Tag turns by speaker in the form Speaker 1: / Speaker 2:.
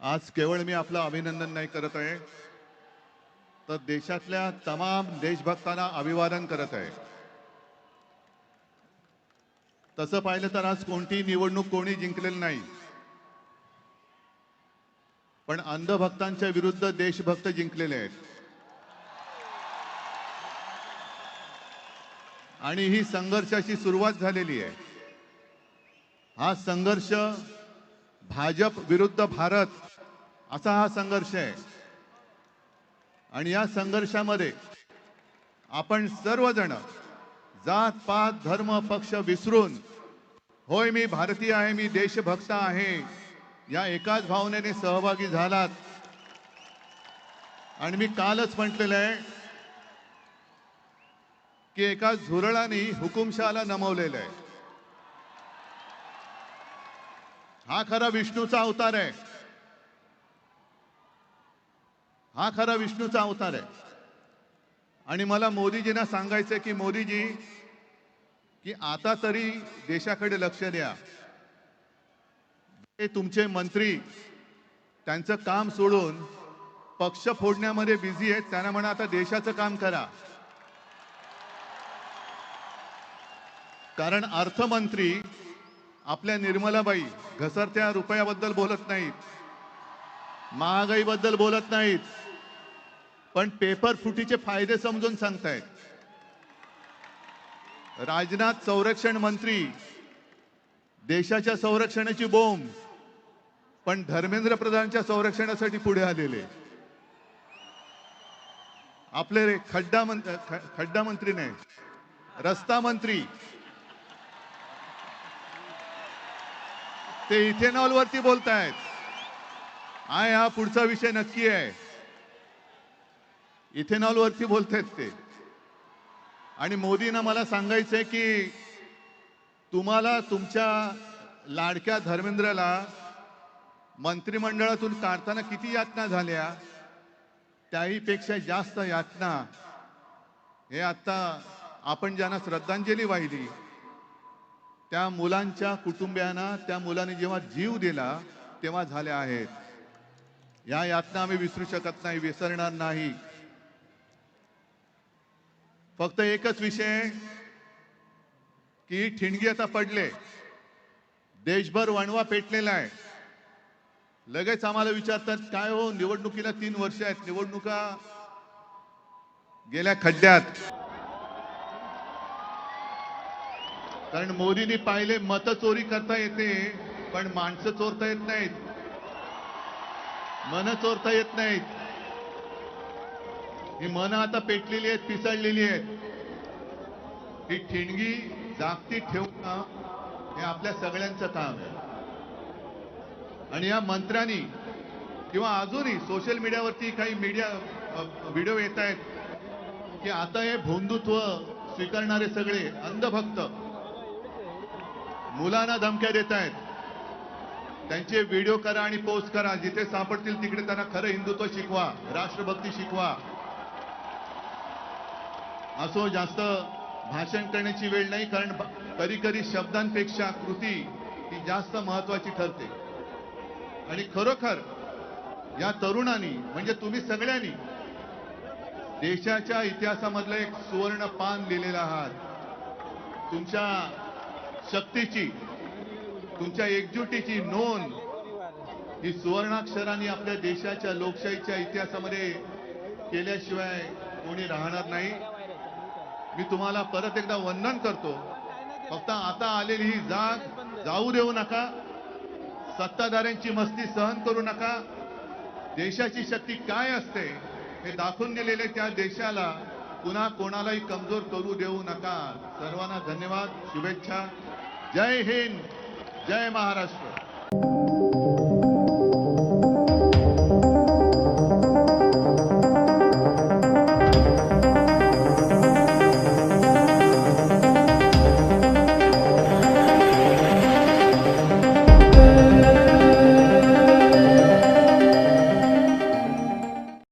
Speaker 1: आज केवळ मी आपलं अभिनंदन नाही करत आहे, तर देशातल्या तमाम देशभक्तांना अभिवादन करत आहे. तसं पाहिलं तर आज कोणतीही निवडणूक कोणी जिंकलेली नाही, पण अंधभक्तांच्या विरुद्ध देशभक्त जिंकलेले आहेत. आणि ही संघर्षाची सुरुवात झालेली आहे. हा संघर्ष भाजप विरुद्ध भारत असा हा संघर्ष आहे. आणि या संघर्षामध्ये आपण सर्वजण जात पात धर्म पक्ष विसरून, होय मी भारतीय आहे, मी देशभक्त आहे, या एकाच भावनेने सहभागी झालात. आणि मी कालच म्हटलेलं आहे की एका झुरळाने हुकुमशहाला नमवलेलं आहे. हा खरा विष्णूचा अवतार आहे. हा खरा विष्णूचा अवतार आहे. आणि मला मोदीजींना सांगायचंय की मोदीजी, की आता तरी देशाकडे लक्ष द्या. ते तुमचे मंत्री त्यांचं काम सोडून पक्ष फोडण्यामध्ये बिझी आहेत, त्यांना म्हणा आता देशाचं काम करा. कारण अर्थमंत्री आपल्या निर्मलाबाई घसरत्या रुपयाबद्दल बोलत नाहीत, महागाईबद्दल बोलत नाहीत, पण पेपर फुटीचे फायदे समजून सांगतायत. राजनाथ संरक्षण मंत्री देशाच्या संरक्षणाची बोंब, पण धर्मेंद्र प्रधानच्या संरक्षणासाठी पुढे आलेले. आपले खड्डा मंत्री नाही, रस्ता मंत्री ते इथेनॉल वरती बोलतायत. हा पुढचा विषय नक्की आहे. इथेनॉल वरती बोलतायत ते. आणि मोदींना मला सांगायचंय की तुम्हाला तुमच्या लाडक्या धर्मेंद्रला मंत्रिमंडळातून काढताना किती यातना झाल्या, त्याही पेक्षा जास्त यातना हे आता आपण ज्यांना श्रद्धांजली वाहिली त्या मुलांच्या कुटुंबियांना, त्या मुलांनी जेव्हा जीव दिला तेव्हा झाल्या आहेत. या यातना आम्ही विसरू शकत नाही, विसरणार नाही. फक्त एकच विषय की ठिणगी आता पडले, देशभर वणवा पेटलेला आहे. लगेच आम्हाला विचारतात काय हो, निवडणुकीला 3 वर्ष आहेत, निवडणुका गेल्या खड्ड्यात. कारण मोदींनी पाहिले मत चोरी करता येते, पण माणसं चोरता येत नाहीत, मन चोरता येत नाहीत. ही मन आता पेटलेली आहेत, पिसळलेली आहेत. ही ठिणगी जागतिक ठेवणं हे आपल्या सगळ्यांचं काम आहे. आणि या मंत्र्यांनी किंवा अजूनही सोशल मीडियावरती काही व्हिडिओ येत आहेत की आता हे भोंदुत्व स्वीकारणारे सगळे अंधभक्त मुलांना धमक्या देत आहेत. त्यांचे व्हिडिओ करा आणि पोस्ट करा, जिथे सापडतील तिकडे त्यांना खरं हिंदुत्व शिकवा, राष्ट्रभक्ती शिकवा. असो, जास्त भाषण करण्याची वेळ नाही, कारण कधी कधी शब्दांपेक्षा कृती ही जास्त महत्वाची ठरते. आणि खरोखर या तरुणांनी म्हणजे तुम्ही सगळ्यांनी देशाच्या इतिहासामधलं एक सुवर्ण पान लिहिलेलं आहात. तुमच्या शक्तीची, तुमच्या एकजुटीची नोंद ही सुवर्णाक्षरांनी आपल्या देशाच्या लोकशाहीच्या इतिहासामध्ये केल्याशिवाय कोणी राहणार नाही. मी तुम्हाला परत एकदा वंदन करतो. फक्त आता आलेली ही जाग जाऊ देऊ नका, सत्ताधाऱ्यांची मस्ती सहन करू नका. देशाची शक्ती काय असते हे दाखवून दिलेले त्या देशाला पुन्हा कोणालाही कमजोर करू देऊ नका. सर्वांना धन्यवाद, शुभेच्छा. जय हिंद, जय महाराष्ट्र.